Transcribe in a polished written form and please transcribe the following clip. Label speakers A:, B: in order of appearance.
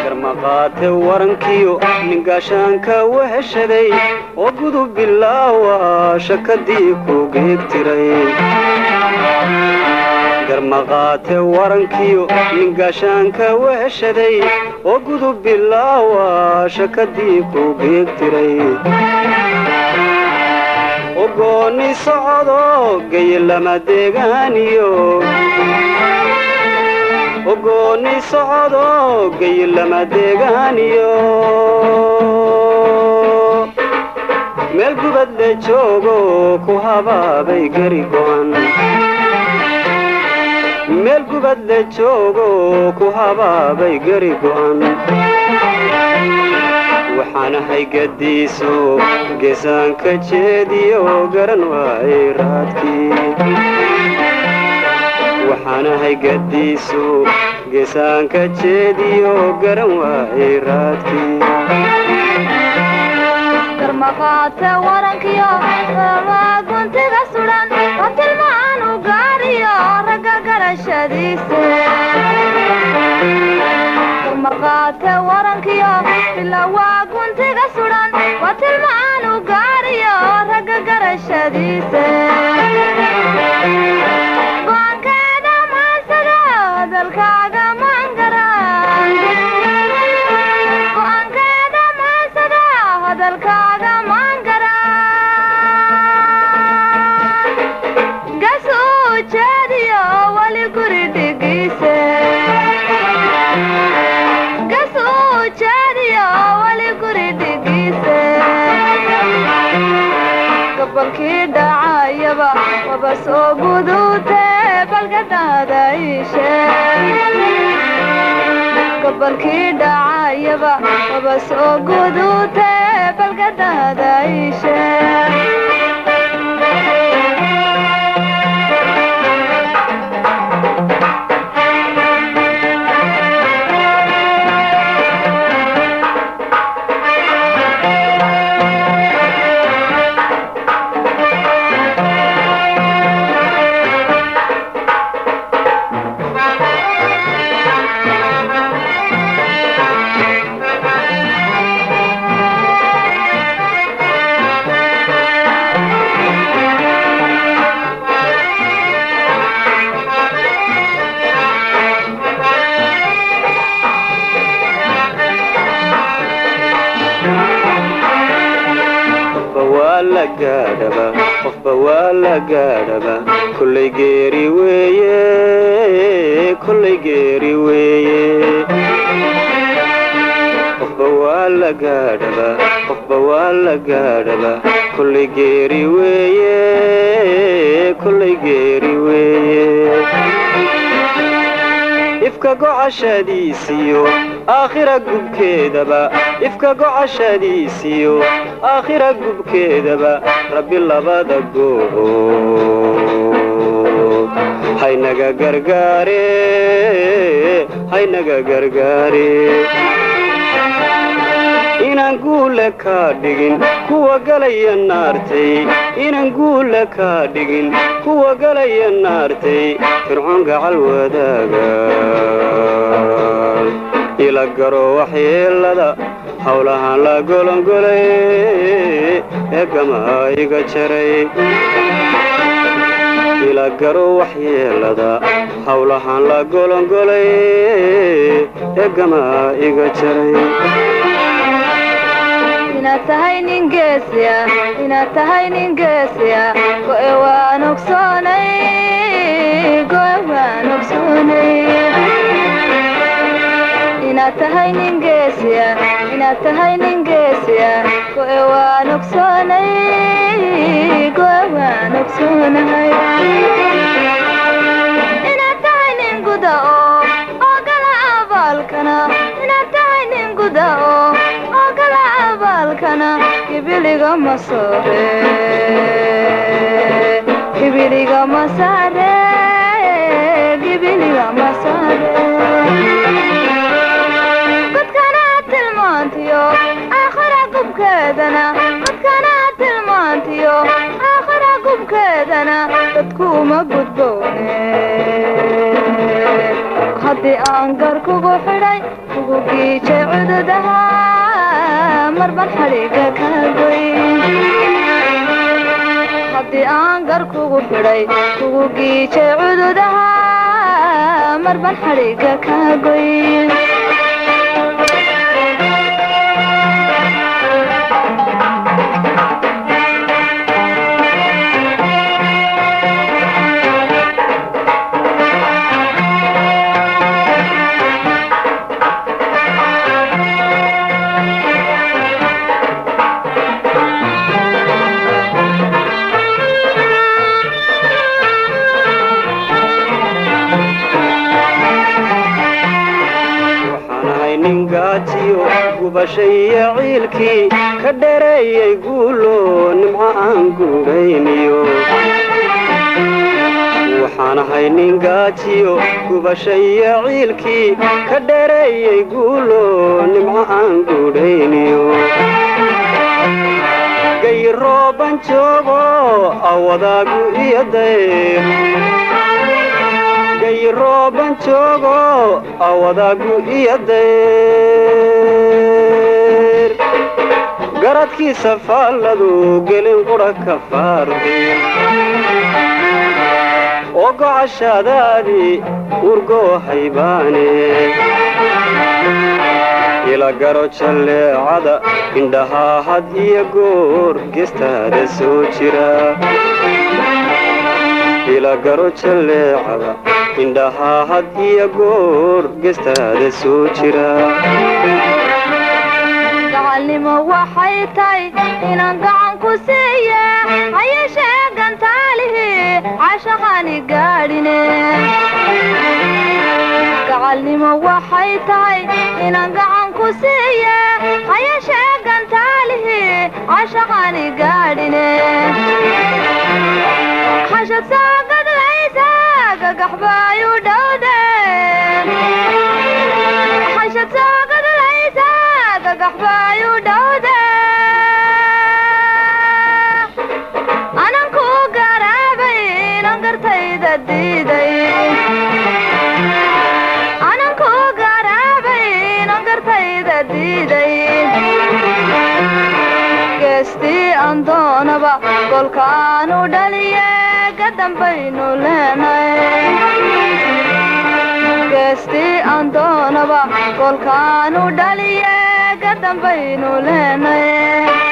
A: garmaqaate warankiyo ningaashaanka weheshaday oo gudub bilaawa shakadii ku geegtiray garmaqaate warankiyo ningaashaanka weheshaday oo gudub bilaawa shakadii ku geegtiray ogooni socdo gayelama deegaaniyo ogooni socdo gayelama deegaaniyo meel gubad le joogo ku habaabay gari go'an meel gubad le joogo ku habaabay gari go'an waxaan ahay gadiiso geesaanka jeediyo garan waayay raadkii waxaan ahay gadiiso geesaanka jeediyo garan waayay raadkii
B: garmaqaate warankiyo guntiga sudan oo tilmaan u gaariyo ragga garashadiisa garmaqaate warankiyo ilaa guntiga sudan oo tilmaan u gaariyo ragga garashadiisa go'aankeeda maansada hadalkaaga maangaran go'aankeeda maansada hadalkaaga maangaran gasuu jeediyo wali guri dhigiise gasuu jeediyo wali guri dhigiise gabalkii dhacayaba waba soo guduute balgadaada iishe gabalkii dhacayaba waba soo guduute balgadaada iishe qofba waa la gaadhaba kullay geeri weeye kullay geeri weeye qofba waa la gaadhaba qofba waa la gaadhaba kullay geeri weeye kullay geeri weeye ifka gocashadiisiyo aakhira gubkeedaba ifka gocashadiisiyo aakhira gubkeedaba rabbi labada goob haynaga gargaare haynaga gargaare inaan guule kaa dhigin kuwa galaya naartay inaan guule kaa dhigin kuwa galaya naartay fircoon gacal wadaaga ila garo waxyeelada hawlahaan la golongolay ee gamaa iga jaray ila garo waxyeelada hawlahaan la golongolay ee gamaa iga jaray inaad tahay nin geesiya inaad tahay nin geesiya go'e waan ogsoonay go'e waan ogsoonay inaad tahay nin geesiya inaad tahay nin geesiya go'e waan ogsoonay go'e waan ogsoonahay inaad tahay nin guda oo gala abaalkana inaad tahay nin guda oo gala abaalkana ibiliga ma soore ibiliga ma saare ibiliga ma saare آخر قبكدنا قدكنا تلمانتيو آخر قبكدنا تدكوم قدبوني هدي أنقر كوغو حراي
C: kugu giijay cududaha marban xadhiga ka goyn haddii aan gar kugu xidhay kugu giijay cududaha marban xadhiga ka goyn
B: gubashaya ciilkii ka dheereeyay guulo nimco aan guurayniyo waxaan ahay nin gaajiyo gubashaya ciilkii ka dheereeyay guulo nimco aan guurayniyo gayrooban joogo awadaagu iyo dayr gayrooban joogo awadaagu iyo dayr garadkiisa faalladu gelin qudha ka faarday oo gocashaadaadii urgoo haybaane ila garo jalleecada indhahaa had iyo goor geestaada soo jira ila garo jalleecada indhahaa had iyo goor geestaada soo jira
C: gacalnimo waxay tahay inaan gacan ku siiya hayeshee gantaalihii cashaqani gaadhine gacalnimo waxay tahay inaan gacan ku siiya hayeshee gantaalihii cashaqani gaadhine xashad saagadlaysa gagaxbaayu dhowde xashad saagadlaysa gagaxbaayu dhowde anan ku garaabay inan gartayda diiday anan ku garaabay inan gartayda diiday geestii aan doonaba golkaanu dhaliye gadambaynu leenay geestii aan doonaba golkaanu dhaliye gadambaynu leenay